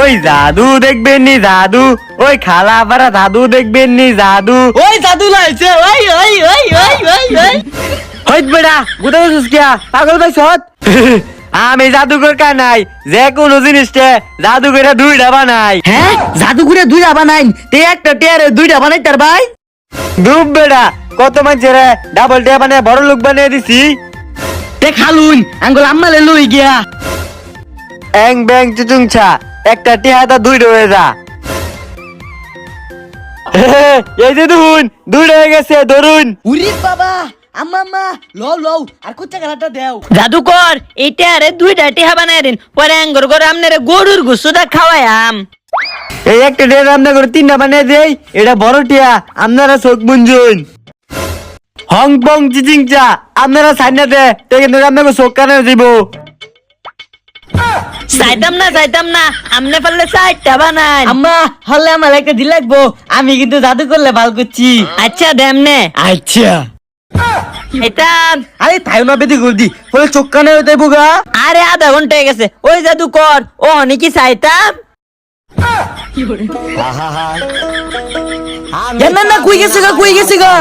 ওই জাদু দেখবেন নি জাদু, ওই খালা পারা জাদু দেখবেন নি জাদু। ওই জাদু লাইছে ওই ওই ওই ওই ওই ওই হইত বেড়া গুদা সুস্কিয়া পাগল ভাই সৎ। আমি জাদুকর কা নাই, যে কোনো জিনিসটা জাদুকরে দুইটা বানাই। হ্যাঁ জাদুঘরে দুইটা বানাইন তে একটা টেয়ারে দুইটা বানাই তার ভাই। ডুব বেড়া কত মানুষের ডাবল টিয়া বানিয়ে বড় লোক বানিয়ে দিছি। তে খালুন আঙ্গুল আম্মালে লই গিয়া। এং ব্যাং চুচুংছা একটা টিহাটা দুইটা হয়ে যা। এই যে ধুন দুইটা হয়ে গেছে ধরুন। উরি বাবা আম্মা আম্মা লও লও আর কুচ্চা গালাটা দেও। জাদুকর এইটা আরে দুইটা টিহা বানাই দিন, পরে আঙ্গুর করে আপনারে গরুর গুসুটা খাওয়ায়াম। এই একটা টিয়া রান্না করে তিনটা বানিয়ে দেই, এটা বড় টিয়া আপনারা চোখ বুঞ্জুন। হং পং চিচিংচা আপনারা সাইনা দে তে কিন্তু আপনাকে চোখ কানে দিব। চাইতাম না আমনে পারলে চাইটা বানাই। আম্মা হলে আমার একটা দিল লাগবো, আমি কিন্তু জাদু করলে ভাল করছি। আচ্ছা দেমনে আচ্ছা এটা। আরে তাই না বেদি গলদি বলে চোখ কানে দেব গা। আরে আধা ঘন্টা হয়ে গেছে, ওই জাদুকর ও অনেকই চাইতাম। না না কই গেছে গা কই গেছে গা।